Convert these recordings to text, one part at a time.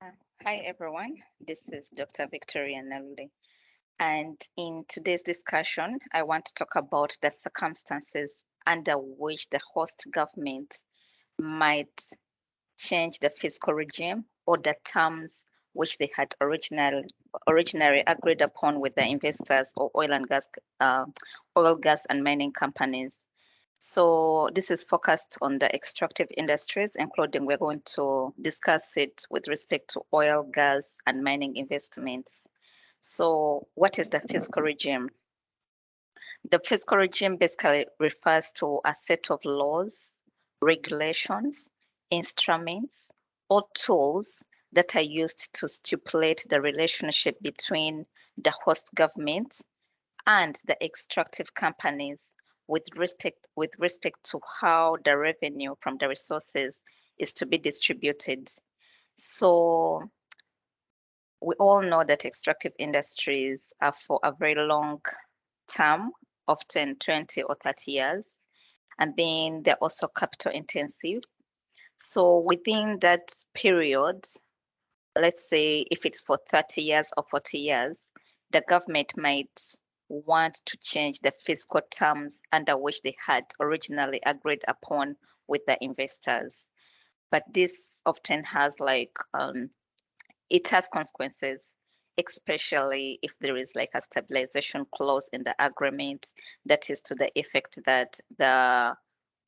Uh, Hi everyone, this is Dr. Victoria Nalule, and in today's discussion, I want to talk about the circumstances under which the host government might change the fiscal regime or the terms which they had originally agreed upon with the investors or oil, gas, and mining companies. So this is focused on the extractive industries, including we're going to discuss it with respect to oil, gas, and mining investments. So what is the fiscal regime? The fiscal regime basically refers to a set of laws, regulations, instruments, or tools that are used to stipulate the relationship between the host government and the extractive companies with respect to how the revenue from the resources is to be distributed. So we all know that extractive industries are for a very long term, often 20 or 30 years, and then they're also capital intensive. So within that period, let's say if it's for 30 years or 40 years, the government might want to change the fiscal terms under which they had originally agreed upon with the investors. But this often has it has consequences, especially if there is like a stabilization clause in the agreement that is to the effect that the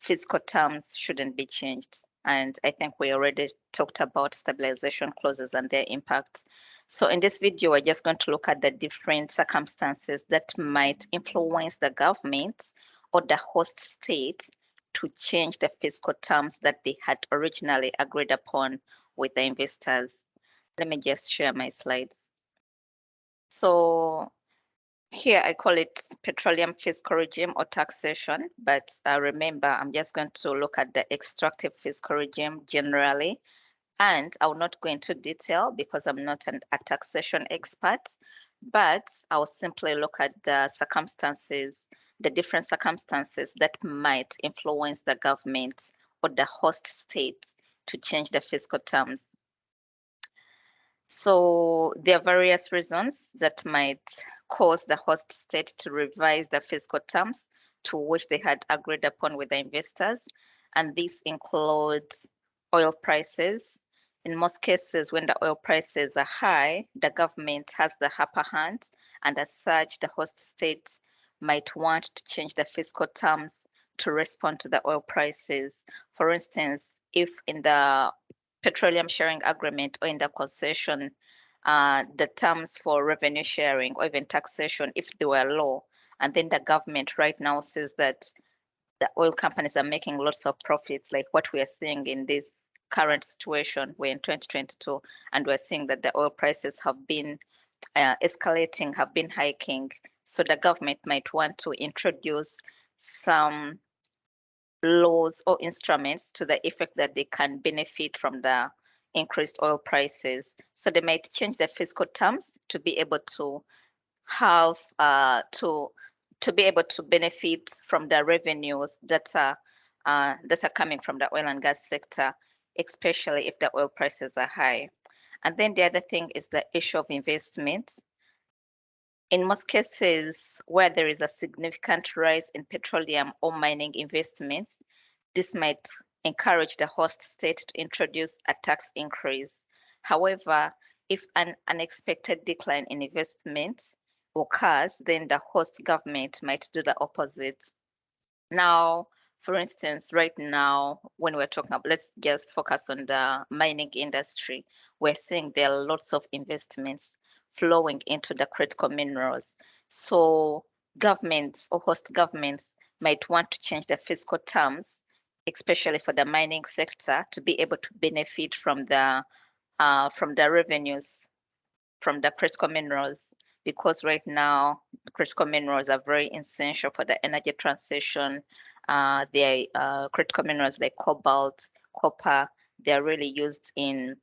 fiscal terms shouldn't be changed. And I think we already talked about stabilization clauses and their impact. So in this video, we're just going to look at the different circumstances that might influence the government or the host state to change the fiscal terms that they had originally agreed upon with the investors. Let me just share my slides. So here I call it petroleum fiscal regime or taxation, but remember, I'm just going to look at the extractive fiscal regime generally, and I will not go into detail because I'm not a taxation expert, but I'll simply look at the circumstances, the different circumstances that might influence the government or the host state to change the fiscal terms. So there are various reasons that might cause the host state to revise the fiscal terms to which they had agreed upon with the investors. And these include oil prices. In most cases, when the oil prices are high, the government has the upper hand, and as such, the host state might want to change the fiscal terms to respond to the oil prices. For instance, if in the petroleum sharing agreement or in the concession, the terms for revenue sharing or even taxation, if they were low, and then the government right now says that the oil companies are making lots of profits, like what we are seeing in this current situation, we're in 2022, and we're seeing that the oil prices have been escalating, have been hiking. So the government might want to introduce some laws or instruments to the effect that they can benefit from the increased oil prices. So they might change the fiscal terms to be able to have to be able to benefit from the revenues that are coming from the oil and gas sector, especially if the oil prices are high. And then the other thing is the issue of investment. In most cases where there is a significant rise in petroleum or mining investments, this might encourage the host state to introduce a tax increase. However, if an unexpected decline in investment occurs, then the host government might do the opposite. Now, for instance, right now, when we're talking about, let's just focus on the mining industry, we're seeing there are lots of investments flowing into the critical minerals. So governments or host governments might want to change the fiscal terms, especially for the mining sector, to be able to benefit from the revenues from the critical minerals, because right now critical minerals are very essential for the energy transition. They are critical minerals like cobalt, copper. They are really used in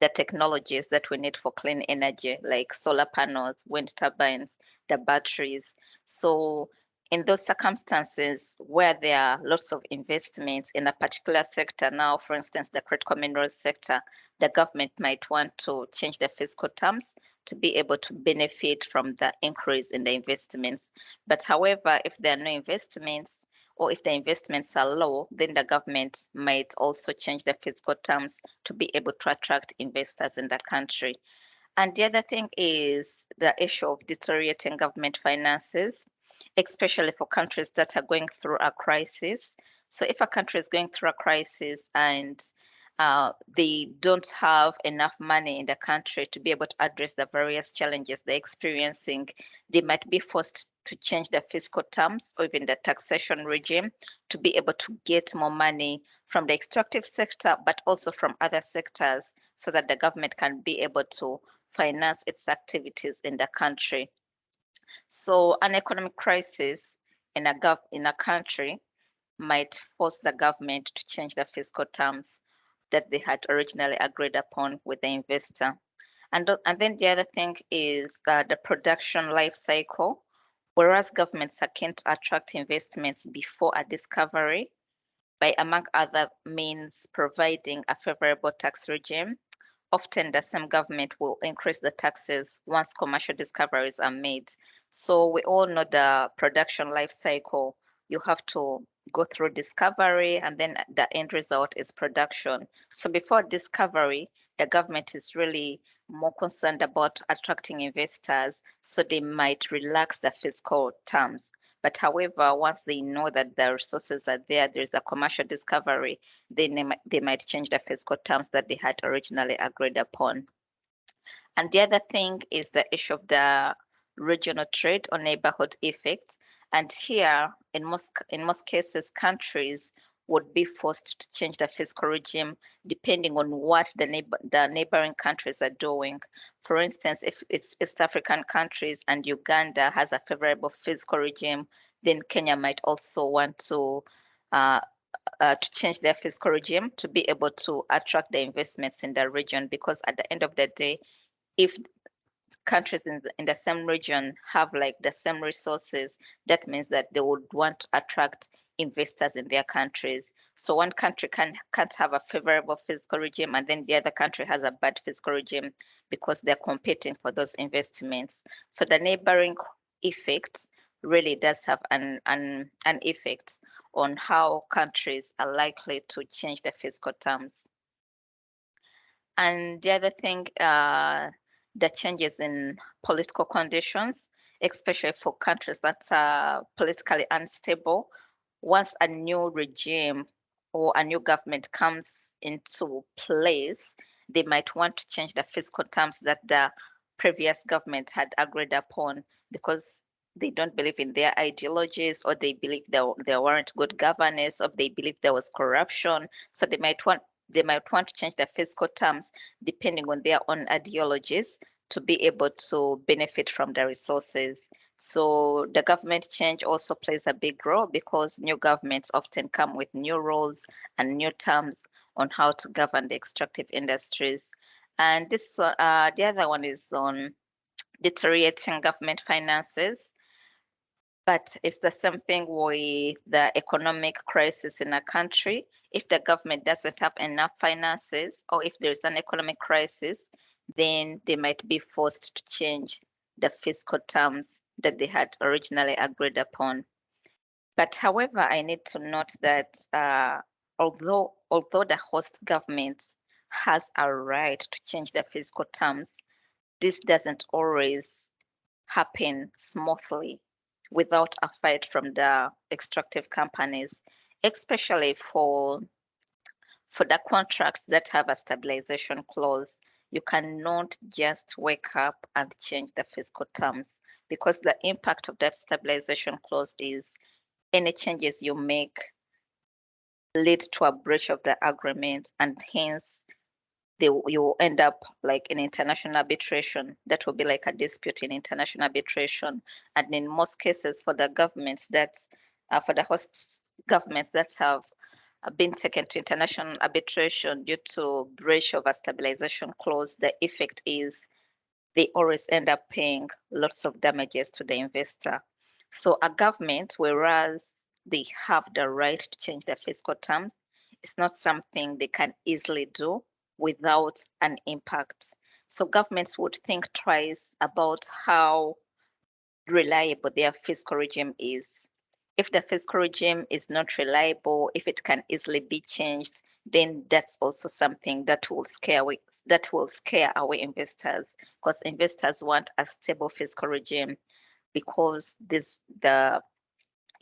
the technologies that we need for clean energy, like solar panels, wind turbines, the batteries. So in those circumstances where there are lots of investments in a particular sector, now, for instance, the critical minerals sector, the government might want to change the fiscal terms to be able to benefit from the increase in the investments. But however, if there are no investments, or if the investments are low, then the government might also change the fiscal terms to be able to attract investors in the country. And the other thing is the issue of deteriorating government finances, especially for countries that are going through a crisis. So if a country is going through a crisis and they don't have enough money in the country to be able to address the various challenges they're experiencing, they might be forced to change the fiscal terms or even the taxation regime to be able to get more money from the extractive sector, but also from other sectors, so that the government can be able to finance its activities in the country. So an economic crisis in a country might force the government to change the fiscal terms that they had originally agreed upon with the investor. And then the other thing is the production life cycle. Whereas governments are keen to attract investments before a discovery by, among other means, providing a favorable tax regime, often the same government will increase the taxes once commercial discoveries are made. So we all know the production life cycle. You have to go through discovery, and then the end result is production. So before discovery, the government is really more concerned about attracting investors, so they might relax the fiscal terms. But however, once they know that the resources are there, there's a commercial discovery, then they might change the fiscal terms that they had originally agreed upon. And the other thing is the issue of the regional trade or neighborhood effect. And here, in most cases, countries would be forced to change the fiscal regime depending on what the neighboring countries are doing. For instance, if it's East African countries and Uganda has a favorable fiscal regime, then Kenya might also want to change their fiscal regime to be able to attract the investments in the region, because at the end of the day, if countries in the same region have like the same resources, that means that they would want to attract investors in their countries. So one country can't have a favorable fiscal regime and then the other country has a bad fiscal regime, because they're competing for those investments. So the neighboring effect really does have an effect on how countries are likely to change the fiscal terms. And the other thing, the changes in political conditions, especially for countries that are politically unstable. Once a new regime or a new government comes into place, they might want to change the fiscal terms that the previous government had agreed upon, because they don't believe in their ideologies, or they believe there weren't good governance, or they believe there was corruption. So they might want to change the fiscal terms depending on their own ideologies to be able to benefit from the resources. So the government change also plays a big role, because new governments often come with new rules and new terms on how to govern the extractive industries. And this the other one is on deteriorating government finances. But it's the same thing with the economic crisis in a country. If the government doesn't have enough finances, or if there's an economic crisis, then they might be forced to change the fiscal terms that they had originally agreed upon. But however, I need to note that although the host government has a right to change the fiscal terms, this doesn't always happen smoothly without a fight from the extractive companies, especially for the contracts that have a stabilization clause. You cannot just wake up and change the fiscal terms, because the impact of that stabilization clause is any changes you make lead to a breach of the agreement, and hence you will end up like in international arbitration. That will be like a dispute in international arbitration. And in most cases, for the governments for the host governments that have been taken to international arbitration due to breach of a stabilization clause, the effect is they always end up paying lots of damages to the investor. So a government, whereas they have the right to change their fiscal terms, it's not something they can easily do without an impact. So governments would think twice about how reliable their fiscal regime is. If the fiscal regime is not reliable, if it can easily be changed, then that's also something that will scare away investors, because investors want a stable fiscal regime, because the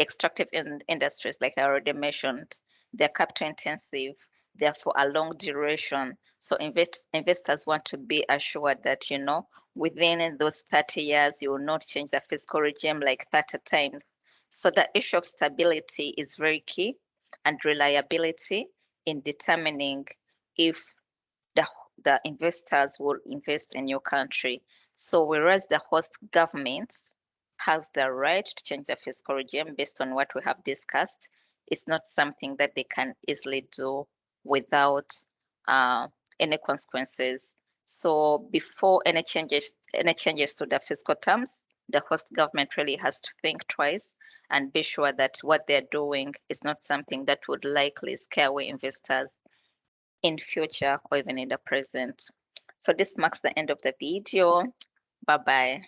extractive industries, like I already mentioned, they're capital intensive, they're for a long duration. So investors want to be assured that, within those 30 years, you will not change the fiscal regime like 30 times. So the issue of stability is very key, and reliability in determining if the, the investors will invest in your country. So whereas the host government has the right to change the fiscal regime based on what we have discussed, it's not something that they can easily do without uh, any consequences. So before any changes to the fiscal terms, the host government really has to think twice and be sure that what they're doing is not something that would likely scare away investors in future or even in the present. So this marks the end of the video. Bye bye.